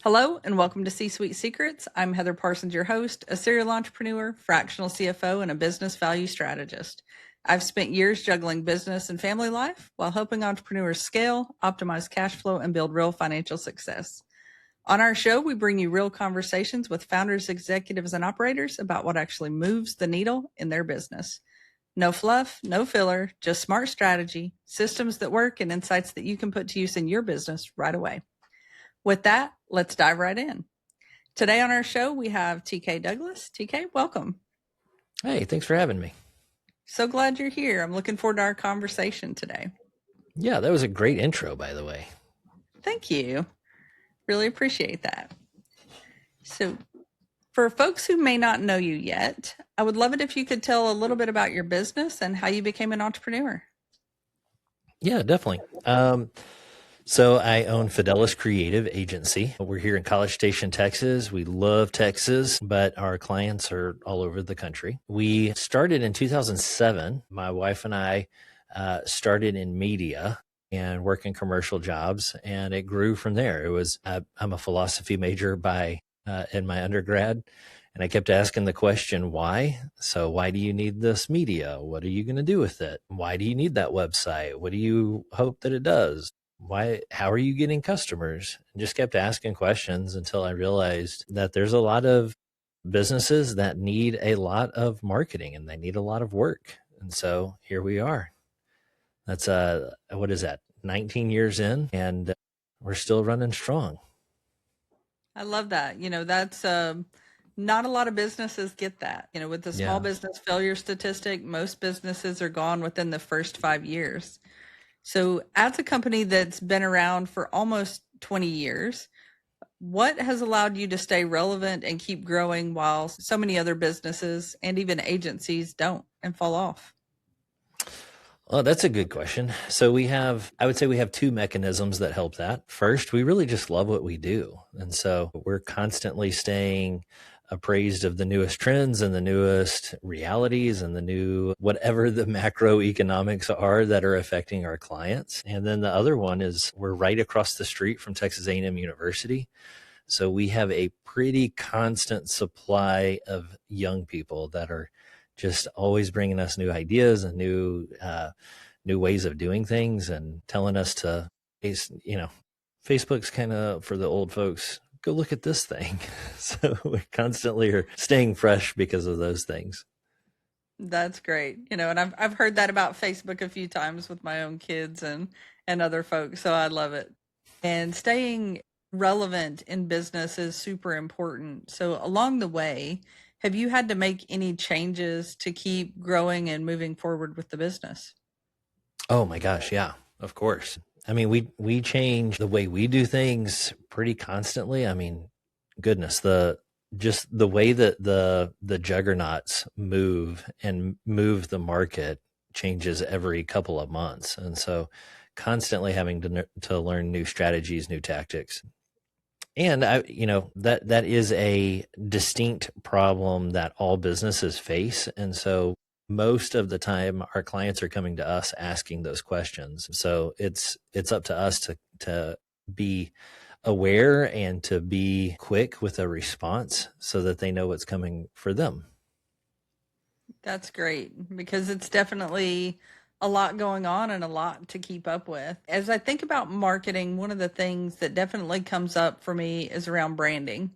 Hello and welcome to C-Suite Secrets. I'm Heather Parsons, your host, a serial entrepreneur, fractional CFO, and a business value strategist. I've spent years juggling business and family life while helping entrepreneurs scale, optimize cash flow, and build real financial success. On our show, we bring you real conversations with founders, executives, and operators about what actually moves the needle in their business. No fluff, no filler, just smart strategy, systems that work, and insights that you can put to use in your business right away. With that, let's dive right in. Today on our show, we have TK Douglas. TK, welcome. Hey, thanks for having me. So glad you're here. I'm looking forward to our conversation today. Yeah, that was a great intro, by the way. Thank you. Really appreciate that. So for folks who may not know you yet, I would love it if you could tell a little bit about your business and how you became an entrepreneur. Yeah, definitely. So I own Fidelis Creative Agency. We're here in College Station, Texas. We love Texas, but our clients are all over the country. We started in 2007. My wife and I started in media and working commercial jobs, and it grew from there. I'm a philosophy major in my undergrad, and I kept asking the question, why? So why do you need this media? What are you going to do with it? Why do you need that website? What do you hope that it does? How are you getting customers? And just kept asking questions until I realized that there's a lot of businesses that need a lot of marketing and they need a lot of work. And so here we are. That's what is that? 19 years in, and we're still running strong. I love that. That's not a lot of businesses get that. With the small business failure statistic, most businesses are gone within the first 5 years. So as a company that's been around for almost 20 years, what has allowed you to stay relevant and keep growing while so many other businesses and even agencies don't and fall off? Well, that's a good question. So I would say we have two mechanisms that help that. First, we really just love what we do. And so we're constantly staying appraised of the newest trends and the newest realities and whatever the macroeconomics are that are affecting our clients. And then the other one is we're right across the street from Texas A&M University. So we have a pretty constant supply of young people that are just always bringing us new ideas and new ways of doing things and telling us to, Facebook's kind of for the old folks, go look at this thing. So we constantly are staying fresh because of those things. That's great. And I've heard that about Facebook a few times with my own kids and other folks. So I love it. And staying relevant in business is super important. So along the way, have you had to make any changes to keep growing and moving forward with the business? Oh my gosh, yeah, of course. I mean, we change the way we do things pretty constantly. I mean, goodness, the way that the juggernauts move the market changes every couple of months, and so constantly having to learn new strategies, new tactics. And that is a distinct problem that all businesses face. And so most of the time our clients are coming to us asking those questions. So it's up to us to be aware and to be quick with a response so that they know what's coming for them. That's great because it's definitely a lot going on and a lot to keep up with. As I think about marketing, one of the things that definitely comes up for me is around branding.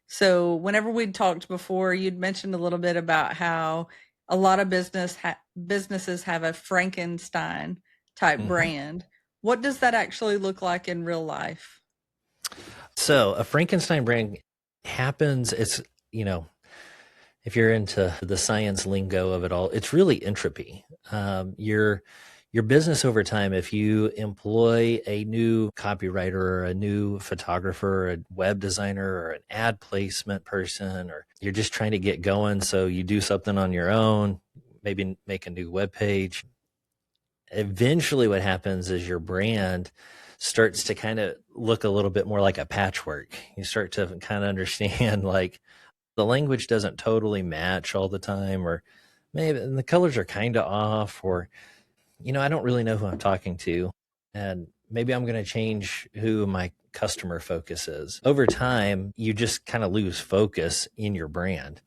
So whenever we'd talked before, you'd mentioned a little bit about how a lot of businesses have a Frankenstein type brand. What does that actually look like in real life? So a Frankenstein brand happens, if you're into the science lingo of it all, it's really entropy. Your business over time, if you employ a new copywriter or a new photographer or a web designer or an ad placement person, or you're just trying to get going, so you do something on your own, maybe make a new web page. Eventually what happens is your brand starts to kind of look a little bit more like a patchwork. You start to kind of understand like the language doesn't totally match all the time, or maybe the colors are kind of off, or, I don't really know who I'm talking to. And maybe I'm going to change who my customer focus is. Over time, you just kind of lose focus in your brand.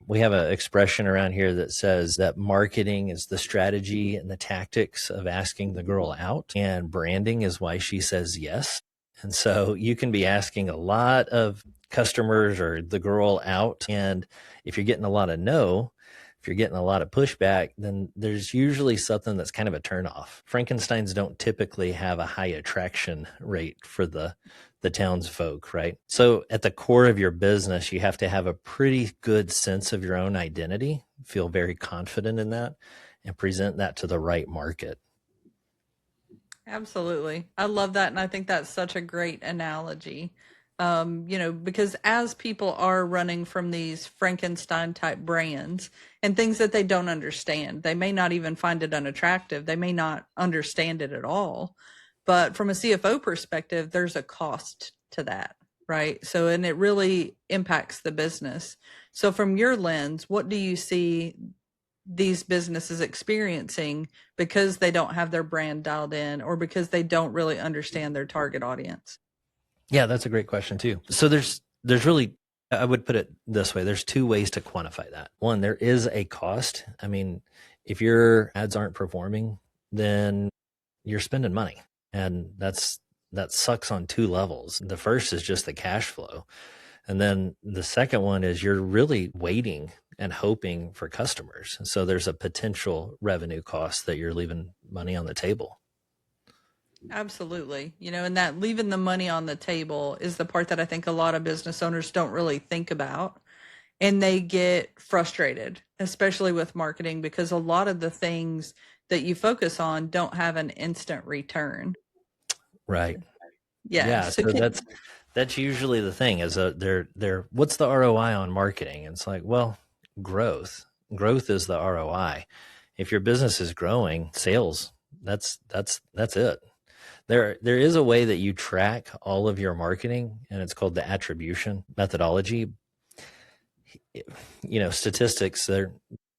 We have an expression around here that says that marketing is the strategy and the tactics of asking the girl out, and branding is why she says yes. And so you can be asking a lot of customers or the girl out, and if you're getting a lot of no, if you're getting a lot of pushback, then there's usually something that's kind of a turnoff. Frankensteins don't typically have a high attraction rate for the townsfolk, right? So at the core of your business, you have to have a pretty good sense of your own identity, feel very confident in that, and present that to the right market. Absolutely. I love that. And I think that's such a great analogy. Because as people are running from these Frankenstein type brands and things that they don't understand, they may not even find it unattractive. They may not understand it at all. But from a CFO perspective, there's a cost to that, right? So, and it really impacts the business. So, from your lens, what do you see these businesses experiencing because they don't have their brand dialed in or because they don't really understand their target audience? Yeah, that's a great question too. So there's really, I would put it this way. There's two ways to quantify that. One, there is a cost. I mean, if your ads aren't performing, then you're spending money. And that sucks on two levels. The first is just the cash flow. And then the second one is you're really waiting and hoping for customers. So there's a potential revenue cost that you're leaving money on the table. Absolutely. And that leaving the money on the table is the part that I think a lot of business owners don't really think about. And they get frustrated, especially with marketing, because a lot of the things that you focus on don't have an instant return. Right. Yeah. Yeah. So that's usually the thing is they're what's the ROI on marketing? And it's like, well, growth is the ROI. If your business is growing, sales, that's it. There is a way that you track all of your marketing, and it's called the attribution methodology. Statistics,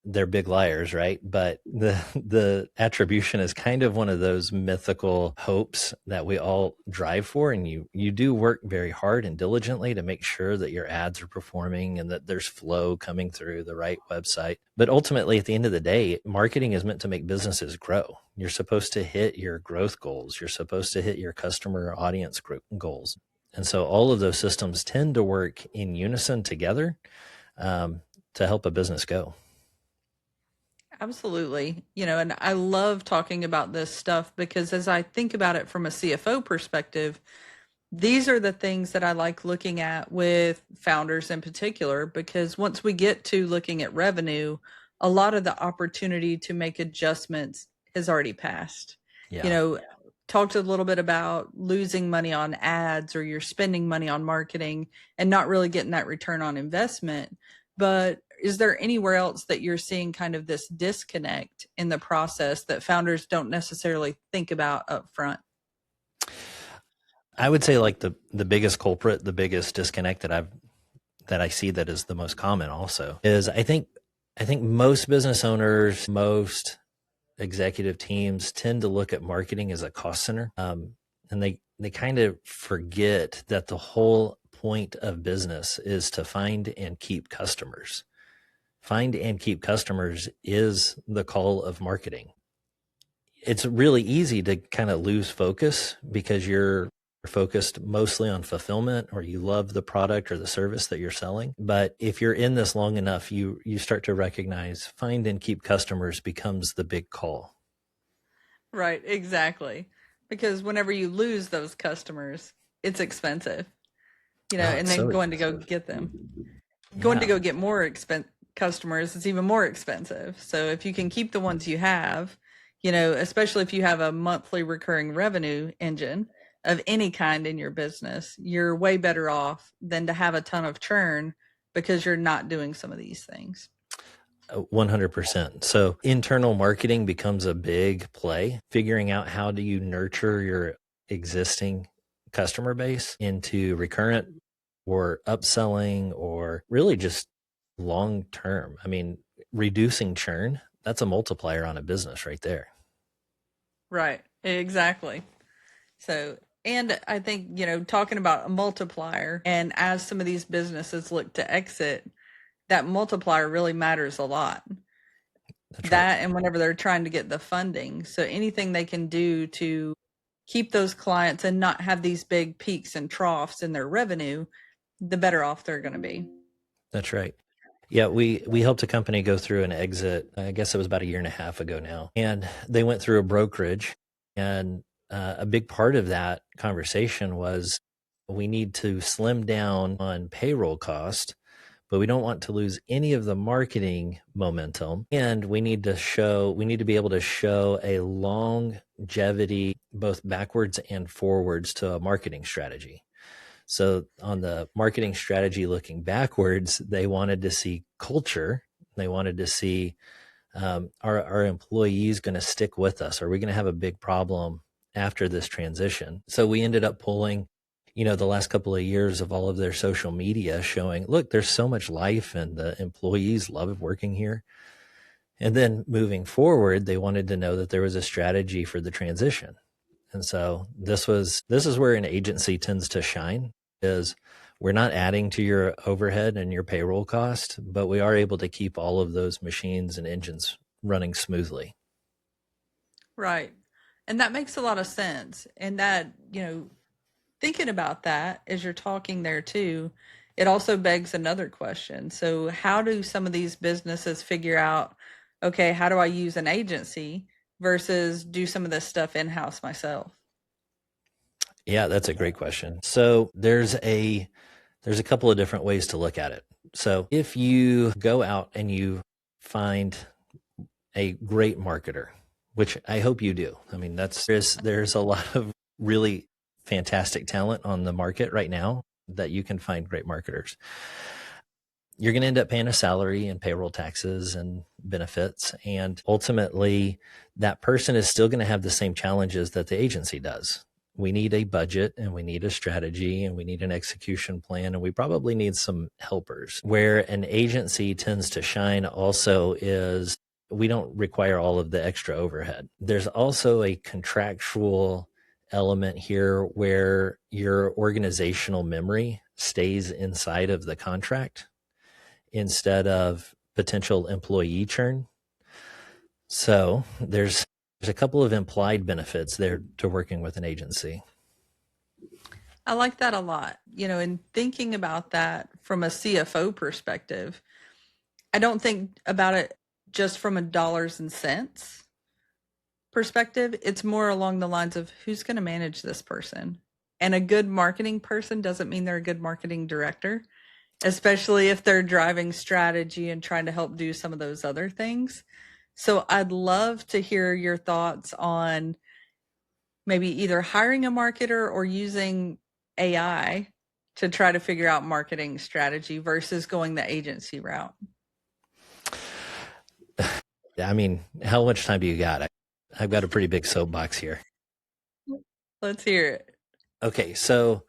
they're big liars, right? But the attribution is kind of one of those mythical hopes that we all drive for. And you do work very hard and diligently to make sure that your ads are performing and that there's flow coming through the right website. But ultimately, at the end of the day, marketing is meant to make businesses grow. You're supposed to hit your growth goals. You're supposed to hit your customer audience goals. And so all of those systems tend to work in unison together to help a business go. Absolutely. And I love talking about this stuff because as I think about it from a CFO perspective, these are the things that I like looking at with founders in particular, because once we get to looking at revenue, a lot of the opportunity to make adjustments has already passed. Yeah. Talked a little bit about losing money on ads or you're spending money on marketing and not really getting that return on investment. But is there anywhere else that you're seeing kind of this disconnect in the process that founders don't necessarily think about up front? I would say like the biggest culprit, the biggest disconnect that I see that is the most common also is I think most business owners, most executive teams tend to look at marketing as a cost center. And they kind of forget that the whole point of business is to find and keep customers. Find and keep customers is the call of marketing. It's really easy to kind of lose focus because you're focused mostly on fulfillment or you love the product or the service that you're selling. But if you're in this long enough, you start to recognize find and keep customers becomes the big call. Right, exactly. Because whenever you lose those customers, it's expensive, Oh, and it's then so going to go expensive. get them. Going to Yeah. go get more customers is even more expensive. So if you can keep the ones you have, especially if you have a monthly recurring revenue engine of any kind in your business, you're way better off than to have a ton of churn because you're not doing some of these things. 100%. So internal marketing becomes a big play, figuring out how do you nurture your existing customer base into recurrent or upselling or really just long term. I mean, reducing churn, that's a multiplier on a business right there. Right, exactly. So And I think, talking about a multiplier, and as some of these businesses look to exit, that multiplier really matters a lot. That's right. That and whenever they're trying to get the funding. So anything they can do to keep those clients and not have these big peaks and troughs in their revenue, the better off they're going to be. That's right. Yeah, we helped a company go through an exit. I guess it was about a year and a half ago now, and they went through a brokerage. And a big part of that conversation was we need to slim down on payroll cost, but we don't want to lose any of the marketing momentum. And we need to be able to show a longevity, both backwards and forwards, to a marketing strategy. So on the marketing strategy looking backwards, they wanted to see culture. They wanted to see, our employees going to stick with us? Are we going to have a big problem after this transition? So we ended up pulling, the last couple of years of all of their social media showing, look, there's so much life and the employees love working here. And then moving forward, they wanted to know that there was a strategy for the transition. And so this is where an agency tends to shine, is we're not adding to your overhead and your payroll cost, but we are able to keep all of those machines and engines running smoothly. Right. And that makes a lot of sense. And that, thinking about that as you're talking there too, it also begs another question. So, how do some of these businesses figure out, okay, how do I use an agency versus do some of this stuff in house myself? Yeah, that's a great question. So there's a couple of different ways to look at it. So if you go out and you find a great marketer, which I hope you do. I mean, there's a lot of really fantastic talent on the market right now that you can find great marketers. You're going to end up paying a salary and payroll taxes and benefits. And ultimately, that person is still going to have the same challenges that the agency does. We need a budget and we need a strategy and we need an execution plan, and we probably need some helpers. Where an agency tends to shine also is we don't require all of the extra overhead. There's also a contractual element here where your organizational memory stays inside of the contract instead of potential employee churn. So there's a couple of implied benefits there to working with an agency. I like that a lot. In thinking about that from a CFO perspective, I don't think about it just from a dollars and cents perspective. It's more along the lines of who's going to manage this person. And a good marketing person doesn't mean they're a good marketing director, especially if they're driving strategy and trying to help do some of those other things. So I'd love to hear your thoughts on maybe either hiring a marketer or using AI to try to figure out marketing strategy versus going the agency route. I mean, how much time do you got? I've got a pretty big soapbox here. Let's hear it. Okay, so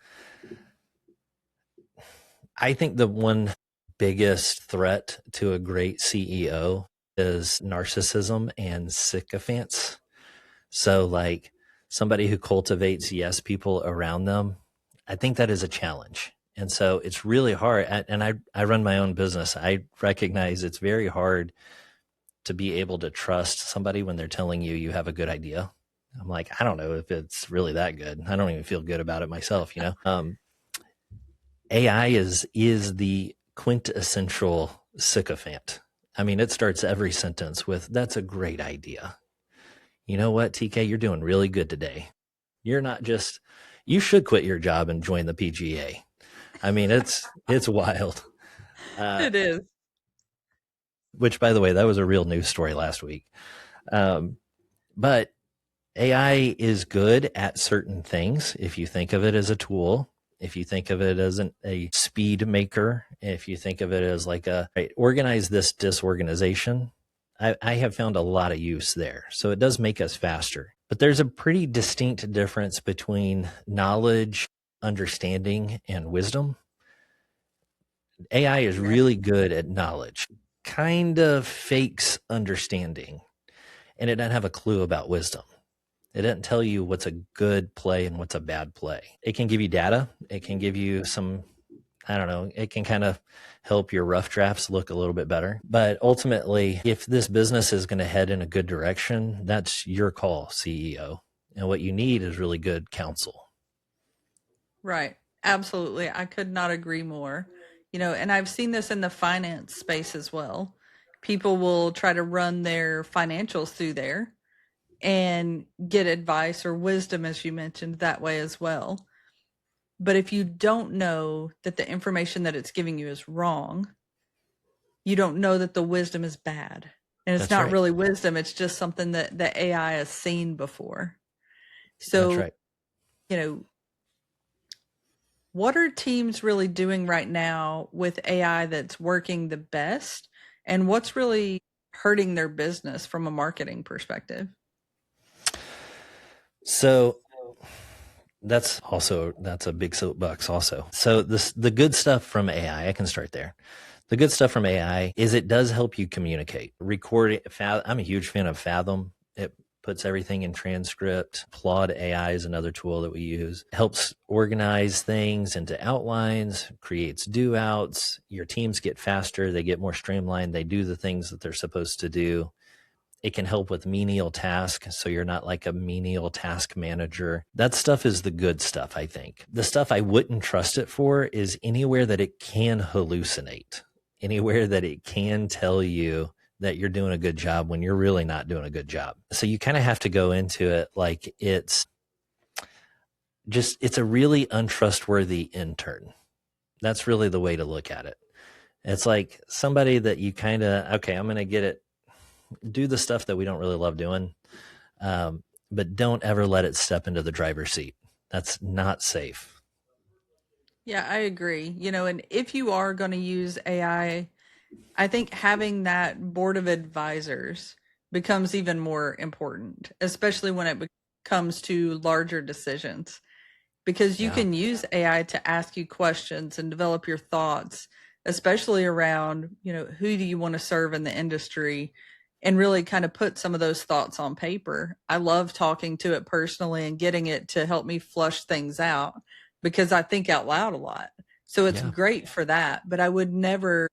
I think the one biggest threat to a great CEO is narcissism and sycophants. So like somebody who cultivates yes people around them, I think that is a challenge. And so it's really hard. And I run my own business. I recognize it's very hard to be able to trust somebody when they're telling you you have a good idea. I'm like, I don't know if it's really that good. I don't even feel good about it myself, AI is the quintessential sycophant. I mean, it starts every sentence with, that's a great idea. You know what, TK, you're doing really good today. You're not just, you should quit your job and join the PGA. I mean, it's wild. It is. Which, by the way, that was a real news story last week. But AI is good at certain things. If you think of it as a tool, if you think of it as a speed maker, if you think of it as like organize this disorganization, I have found a lot of use there. So it does make us faster. But there's a pretty distinct difference between knowledge, understanding, and wisdom. AI is really good at knowledge, kind of fakes understanding, and it doesn't have a clue about wisdom. It doesn't tell you what's a good play and what's a bad play. It can give you data. It can give you some, I don't know, it can kind of help your rough drafts look a little bit better. But ultimately, if this business is going to head in a good direction, that's your call, CEO. And what you need is really good counsel. Right. Absolutely. I could not agree more. And I've seen this in the finance space as well. People will try to run their financials through there and get advice or wisdom, as you mentioned, that way as well. But if you don't know that the information that it's giving you is wrong, you don't know that the wisdom is bad. And it's That's not right. really wisdom, it's just something that the AI has seen before. That's So, right. you know, what are teams really doing right now with AI that's working the best? And what's really hurting their business from a marketing perspective? So that's a big soapbox also. So the good stuff from AI, I can start there. The good stuff from AI is it does help you communicate. Recording, I'm a huge fan of Fathom. It puts everything in transcript. Claude AI is another tool that we use. Helps organize things into outlines, creates do outs. Your teams get faster, they get more streamlined, they do the things that they're supposed to do. It can help with menial tasks, so you're not like a menial task manager. That stuff is the good stuff, I think. The stuff I wouldn't trust it for is anywhere that it can hallucinate, anywhere that it can tell you that you're doing a good job when you're really not doing a good job. So you kind of have to go into it like it's a really untrustworthy intern. That's really the way to look at it. It's like somebody that you kind of, okay, I'm going to get it, do the stuff that we don't really love doing, but don't ever let it step into the driver's seat. That's not safe. Yeah, I agree. And if you are going to use AI, I think having that board of advisors becomes even more important, especially when it comes to larger decisions, because you Yeah. can use AI to ask you questions and develop your thoughts, especially around, who do you want to serve in the industry, and really kind of put some of those thoughts on paper. I love talking to it personally and getting it to help me flush things out because I think out loud a lot. So it's Yeah. great for that, but I would never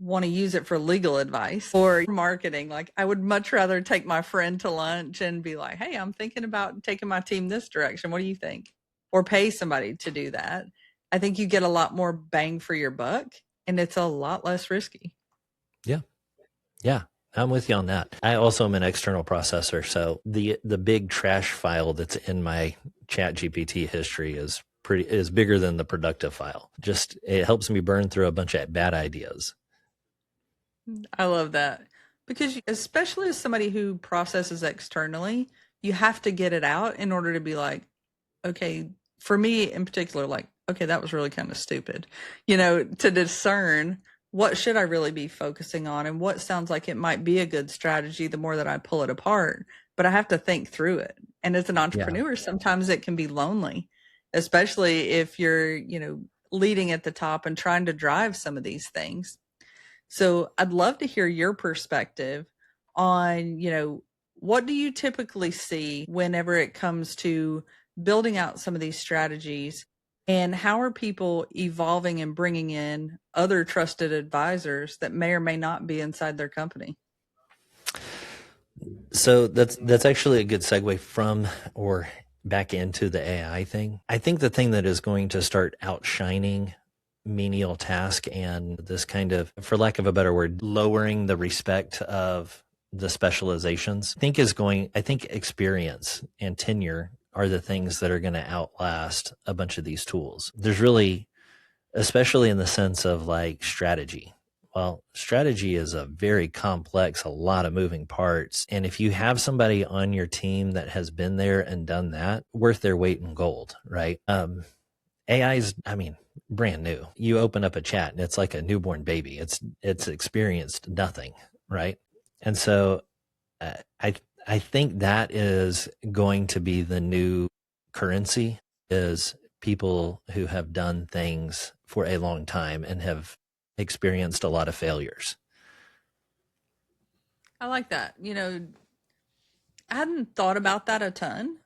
want to use it for legal advice or marketing. Like, I would much rather take my friend to lunch and be like, hey, I'm thinking about taking my team this direction. What do you think? Or pay somebody to do that. I think you get a lot more bang for your buck and it's a lot less risky. Yeah. Yeah. I'm with you on that. I also am an external processor. So the big trash file that's in my chat GPT history is bigger than the productive file. Just it helps me burn through a bunch of bad ideas. I love that because, especially as somebody who processes externally, you have to get it out in order to be like, okay, for me in particular, like, okay, that was really kind of stupid, to discern what should I really be focusing on and what sounds like it might be a good strategy the more that I pull it apart. But I have to think through it. And as an Yeah. entrepreneur, sometimes it can be lonely, especially if you're, leading at the top and trying to drive some of these things. So I'd love to hear your perspective on, what do you typically see whenever it comes to building out some of these strategies, and how are people evolving and bringing in other trusted advisors that may or may not be inside their company? So that's actually a good segue from or back into the AI thing. I think the thing that is going to start outshining menial task and this kind of, for lack of a better word, lowering the respect of the specializations, I think experience and tenure are the things that are going to outlast a bunch of these tools. There's really, especially in the sense of like strategy. Well, strategy is a very complex, a lot of moving parts. And if you have somebody on your team that has been there and done that, worth their weight in gold, right? AI is, brand new. You open up a chat and it's like a newborn baby. It's experienced nothing, right? And so uh, I I think that is going to be the new currency, is people who have done things for a long time and have experienced a lot of failures. I like that. I hadn't thought about that a ton,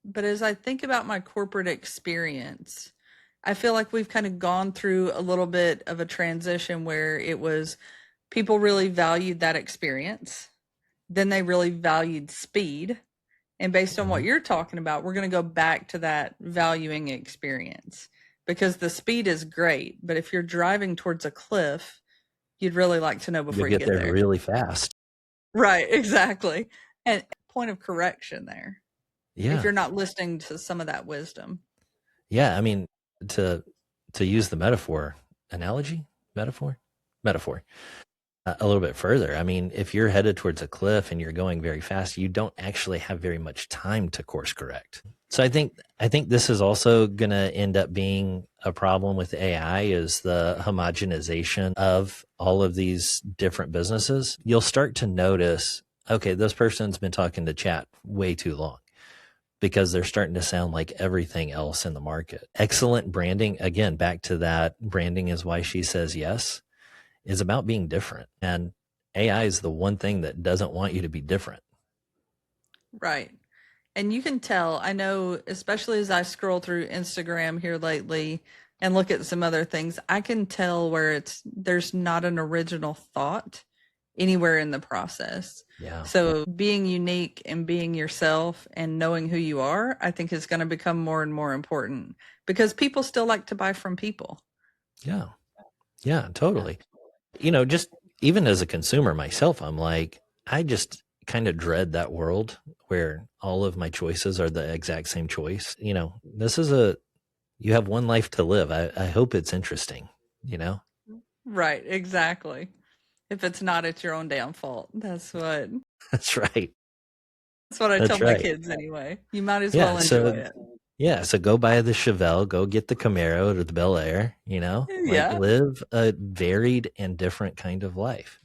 but as I think about my corporate experience, I feel like we've kind of gone through a little bit of a transition where it was people really valued that experience. Then they really valued speed. And based on what Mhm. you're talking about, we're going to go back to that valuing experience because the speed is great. But if you're driving towards a cliff, you'd really like to know You'll before you get get there there. really fast. Right, exactly. And point of correction there, if Yeah. you're not listening to some of that wisdom. Yeah. I mean, to use the metaphor, a little bit further. I mean, if you're headed towards a cliff and you're going very fast, you don't actually have very much time to course correct. So I think this is also going to end up being a problem with AI is the homogenization of all of these different businesses. You'll start to notice, okay, this person's been talking to chat way too long because they're starting to sound like everything else in the market. Excellent branding, again, back to that branding is why she says yes, is about being different. And AI is the one thing that doesn't want you to be different. Right. And you can tell, I know, especially as I scroll through Instagram here lately and look at some other things, I can tell where there's not an original thought anywhere in the process. Yeah. So being unique and being yourself and knowing who you are, I think is going to become more and more important because people still like to buy from people. Yeah. Yeah, totally. Just even as a consumer myself, I'm like, I just kind of dread that world where all of my choices are the exact same choice. You have one life to live. I hope it's interesting, you know? Right, exactly. If it's not, it's your own damn fault. That's right. That's what I tell That's my right. kids anyway. You might as Yeah. well enjoy So, it. yeah. So go buy the Chevelle, go get the Camaro or the Bel Air, like Yeah. live a varied and different kind of life.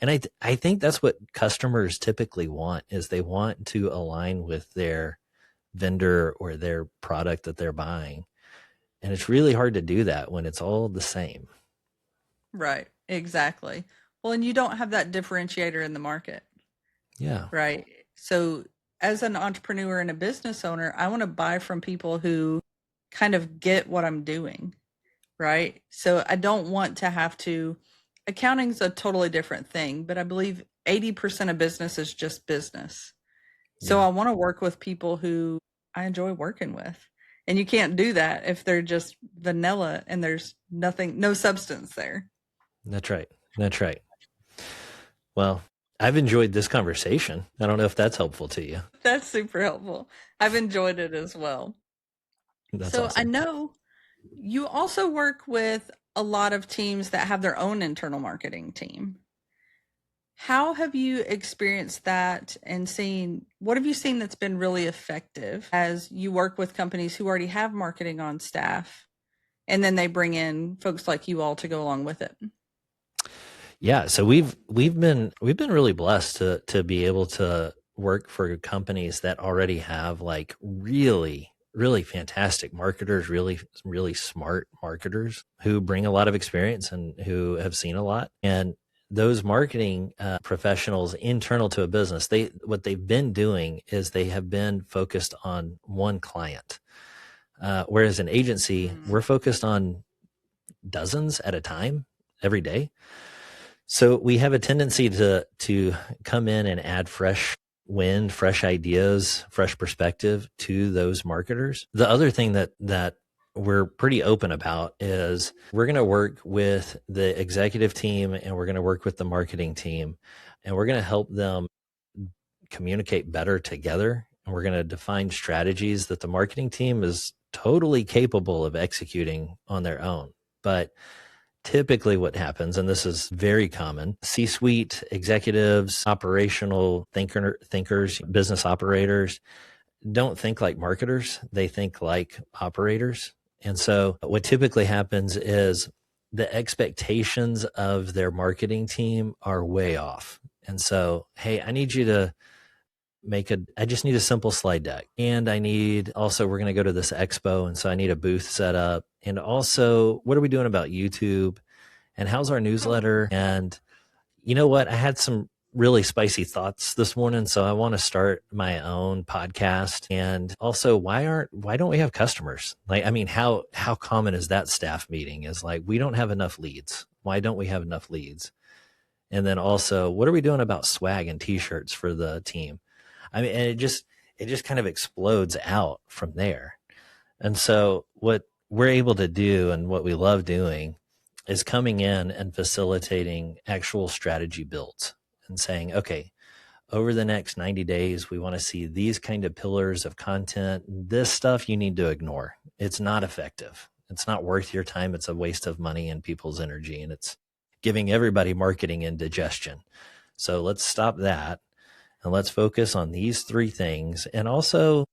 And I think that's what customers typically want is they want to align with their vendor or their product that they're buying. And it's really hard to do that when it's all the same. Right. Exactly. Well, and you don't have that differentiator in the market, Yeah. right? So, as an entrepreneur and a business owner, I want to buy from people who kind of get what I'm doing, right? So, I don't want to have to. Accounting's a totally different thing, but I believe 80% of business is just business. So, Yeah. I want to work with people who I enjoy working with. And you can't do that if they're just vanilla and there's nothing, no substance there. That's right. That's right. Well, I've enjoyed this conversation. I don't know if that's helpful to you. That's super helpful. I've enjoyed it as well. That's So I awesome. know you also work with a lot of teams that have their own internal marketing team. How have you experienced that and seen what have you seen that's been really effective as you work with companies who already have marketing on staff and then they bring in folks like you all to go along with it? Yeah, so we've been really blessed to be able to work for companies that already have like really really fantastic marketers, really really smart marketers who bring a lot of experience and who have seen a lot. And those marketing professionals internal to a business, what they've been doing is they have been focused on one client, whereas an agency we're focused on dozens at a time every day. So we have a tendency to come in and add fresh wind, fresh ideas, fresh perspective to those marketers. The other thing that we're pretty open about is we're going to work with the executive team and we're going to work with the marketing team and we're going to help them communicate better together. And we're going to define strategies that the marketing team is totally capable of executing on their own. But typically what happens, and this is very common, C-suite executives, operational thinkers, business operators don't think like marketers. They think like operators. And so what typically happens is the expectations of their marketing team are way off. And so, hey, I just need a simple slide deck. And we're going to go to this expo. And so I need a booth set up. And also, what are we doing about YouTube? And how's our newsletter? And you know what? I had some really spicy thoughts this morning. So I want to start my own podcast. And also, why don't we have customers? Like, I mean, how common is that staff meeting? Is like, we don't have enough leads. Why don't we have enough leads? And then also, what are we doing about swag and t-shirts for the team? I mean, and it just kind of explodes out from there. And so what we're able to do and what we love doing is coming in and facilitating actual strategy builds and saying, okay, over the next 90 days, we want to see these kind of pillars of content. This stuff you need to ignore. It's not effective. It's not worth your time. It's a waste of money and people's energy, and it's giving everybody marketing indigestion. So let's stop that and let's focus on these three things. And also,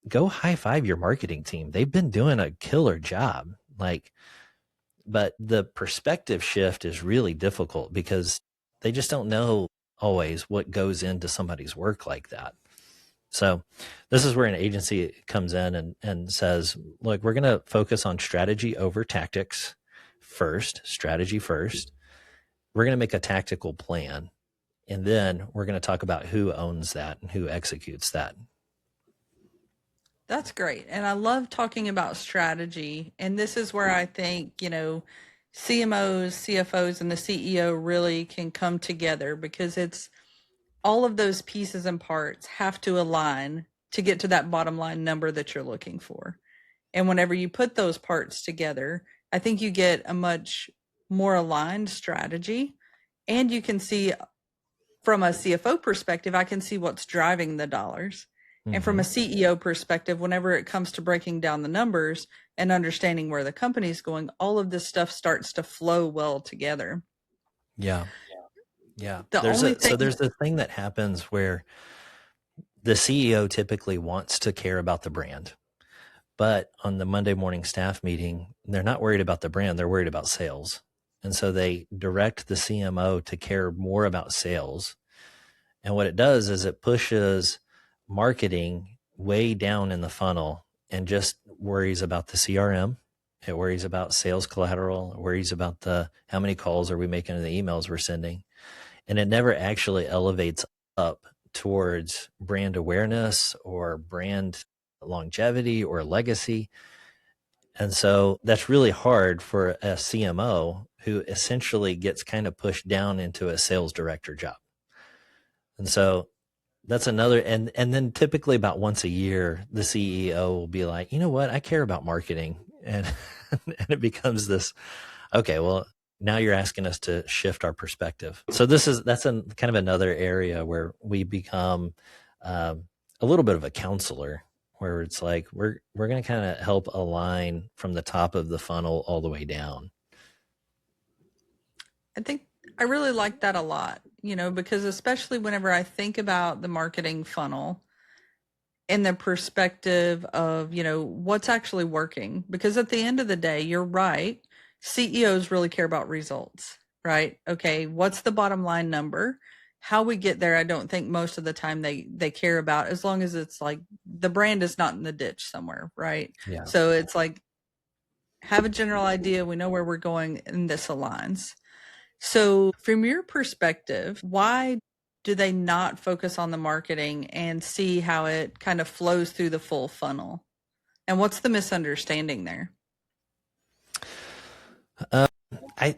go high five your marketing team. They've been doing a killer job. But the perspective shift is really difficult because they just don't know always what goes into somebody's work like that. So this is where an agency comes in and says, look, we're going to focus on strategy over tactics first, strategy first. We're going to make a tactical plan. And then we're going to talk about who owns that and who executes that. That's great. And I love talking about strategy. And this is where I think, CMOs, CFOs, and the CEO really can come together, because it's all of those pieces and parts have to align to get to that bottom line number that you're looking for. And whenever you put those parts together, I think you get a much more aligned strategy. And you can see, from a CFO perspective, I can see what's driving the dollars. And from a CEO perspective, whenever it comes to breaking down the numbers and understanding where the company's going, all of this stuff starts to flow well together. Yeah. Yeah. There's a thing that happens where the CEO typically wants to care about the brand, but on the Monday morning staff meeting, they're not worried about the brand. They're worried about sales. And so they direct the CMO to care more about sales. And what it does is it pushes marketing way down in the funnel and just worries about the CRM. It worries about sales collateral. It worries about how many calls are we making and the emails we're sending. And it never actually elevates up towards brand awareness or brand longevity or legacy. And so that's really hard for a CMO who essentially gets kind of pushed down into a sales director job. And so that's another, and then typically about once a year, the CEO will be like, you know what, I care about marketing. And, and it becomes this, okay, well, now you're asking us to shift our perspective. So that's kind of another area where we become a little bit of a counselor, where it's like, we're going to kind of help align from the top of the funnel all the way down. I think I really like that a lot, because especially whenever I think about the marketing funnel in the perspective of, what's actually working, because at the end of the day, you're right. CEOs really care about results, right? Okay, what's the bottom line number? How we get there, I don't think most of the time they care about, as long as it's like the brand is not in the ditch somewhere, right? Yeah. So it's like, have a general idea, we know where we're going, and this aligns. So from your perspective, why do they not focus on the marketing and see how it kind of flows through the full funnel? And what's the misunderstanding there? I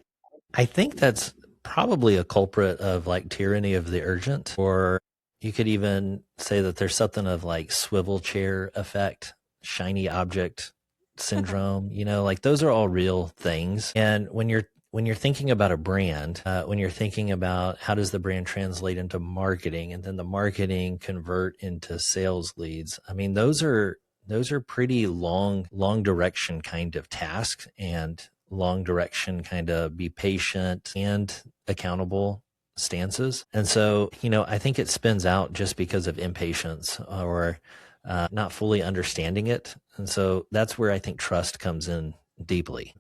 think that's probably a culprit of like tyranny of the urgent, or you could even say that there's something of like swivel chair effect, shiny object syndrome. Like those are all real things. And when you're thinking about a brand, when you're thinking about how does the brand translate into marketing, and then the marketing convert into sales leads, I mean, those are pretty long direction kind of tasks, and long direction kind of be patient and accountable stances. And so, I think it spins out just because of impatience or not fully understanding it. And so that's where I think trust comes in deeply.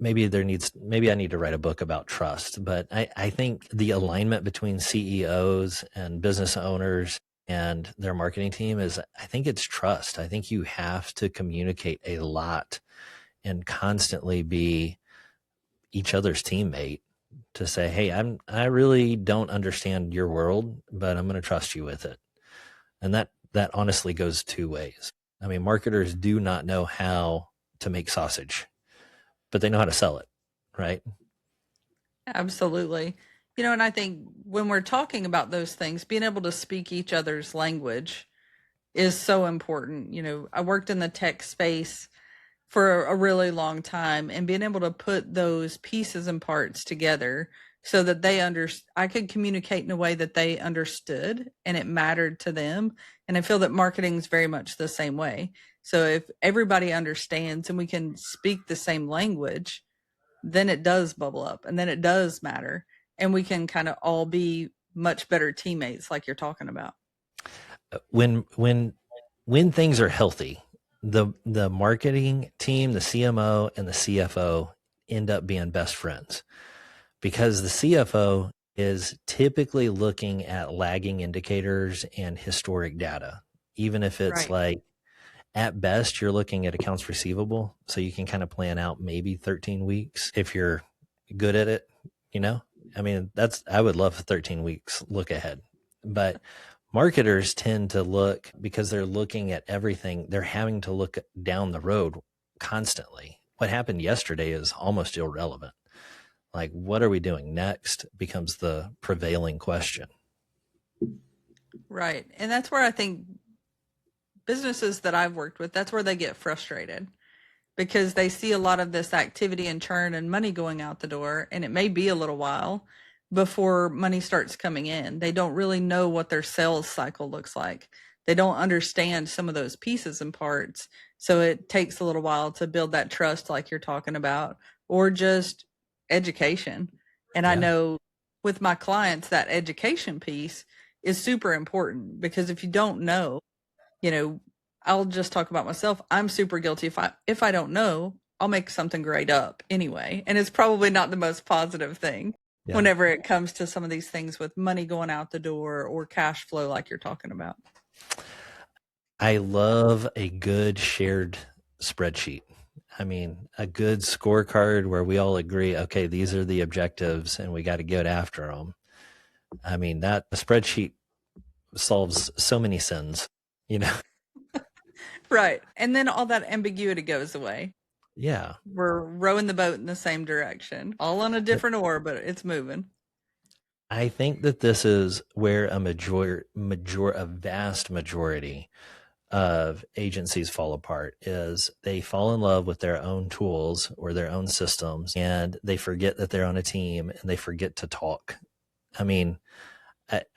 Maybe I need to write a book about trust, but I think the alignment between CEOs and business owners and their marketing team I think it's trust. I think you have to communicate a lot and constantly be each other's teammate, to say, hey, I really don't understand your world, but I'm going to trust you with it. And that honestly goes two ways. I mean, marketers do not know how to make sausage, but they know how to sell it, right? Absolutely. And I think when we're talking about those things, being able to speak each other's language is so important. I worked in the tech space for a really long time, and being able to put those pieces and parts together so that I could communicate in a way that they understood and it mattered to them. And I feel that marketing is very much the same way. So if everybody understands and we can speak the same language, then it does bubble up and then it does matter. And we can kind of all be much better teammates, like you're talking about. When things are healthy, the marketing team, the CMO and the CFO end up being best friends, because the CFO is typically looking at lagging indicators and historic data, even if it's Right. like, at best, you're looking at accounts receivable. So you can kind of plan out maybe 13 weeks if you're good at it. I mean, I would love 13 weeks look ahead, but marketers tend to look, because they're looking at everything. They're having to look down the road constantly. What happened yesterday is almost irrelevant. Like, what are we doing next becomes the prevailing question. Right. And that's where I think businesses that I've worked with, that's where they get frustrated, because they see a lot of this activity and churn and money going out the door, and it may be a little while before money starts coming in. They don't really know what their sales cycle looks like. They don't understand some of those pieces and parts. So it takes a little while to build that trust, like you're talking about, or just education. And I know with my clients, that education piece is super important, because if you don't know, I'll just talk about myself. I'm super guilty. If I don't know, I'll make something great up anyway. And it's probably not the most positive thing whenever it comes to some of these things with money going out the door or cash flow, like you're talking about. I love a good shared spreadsheet. I mean, a good scorecard where we all agree, okay, these are the objectives and we got to get after them. I mean, that a spreadsheet solves so many sins, Right. And then all that ambiguity goes away. Yeah. We're rowing the boat in the same direction, all on a different oar, but it's moving. I think that this is where a vast majority of agencies fall apart, is they fall in love with their own tools or their own systems, and they forget that they're on a team, and they forget to talk. I mean,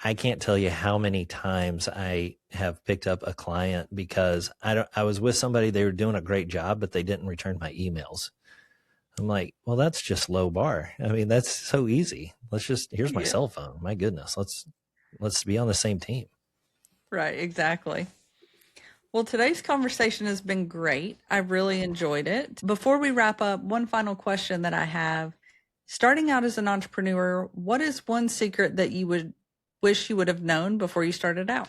I can't tell you how many times I have picked up a client because I was with somebody, they were doing a great job, but they didn't return my emails. I'm like, well, that's just low bar. I mean, that's so easy. Here's my cell phone. My goodness, let's be on the same team. Right, exactly. Well, today's conversation has been great. I really enjoyed it. Before we wrap up, one final question that I have. Starting out as an entrepreneur, what is one secret that you would wish you would have known before you started out?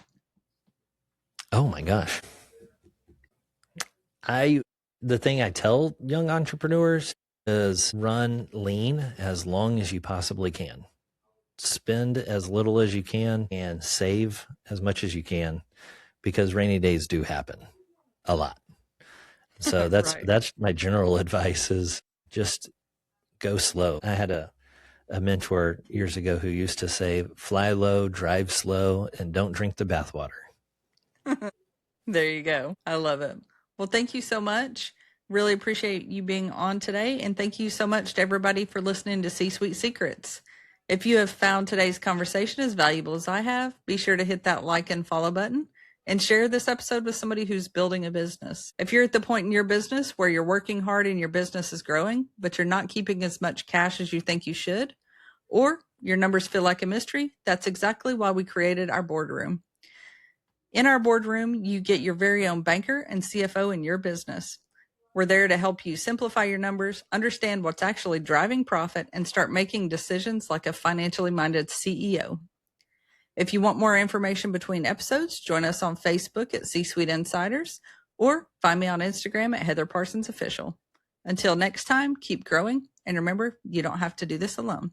Oh my gosh. The thing I tell young entrepreneurs is run lean as long as you possibly can. Spend as little as you can and save as much as you can, because rainy days do happen a lot. So that's Right. that's my general advice, is just go slow. I had a mentor years ago who used to say, fly low, drive slow, and don't drink the bathwater. There you go. I love it. Well, thank you so much. Really appreciate you being on today. And thank you so much to everybody for listening to C-Suite Secrets. If you have found today's conversation as valuable as I have, be sure to hit that like and follow button and share this episode with somebody who's building a business. If you're at the point in your business where you're working hard and your business is growing, but you're not keeping as much cash as you think you should, or your numbers feel like a mystery, that's exactly why we created our boardroom. In our boardroom, you get your very own banker and CFO in your business. We're there to help you simplify your numbers, understand what's actually driving profit, and start making decisions like a financially minded CEO. If you want more information between episodes, join us on Facebook at C-Suite Insiders, or find me on Instagram at Heather Parsons Official. Until next time, keep growing, and remember, you don't have to do this alone.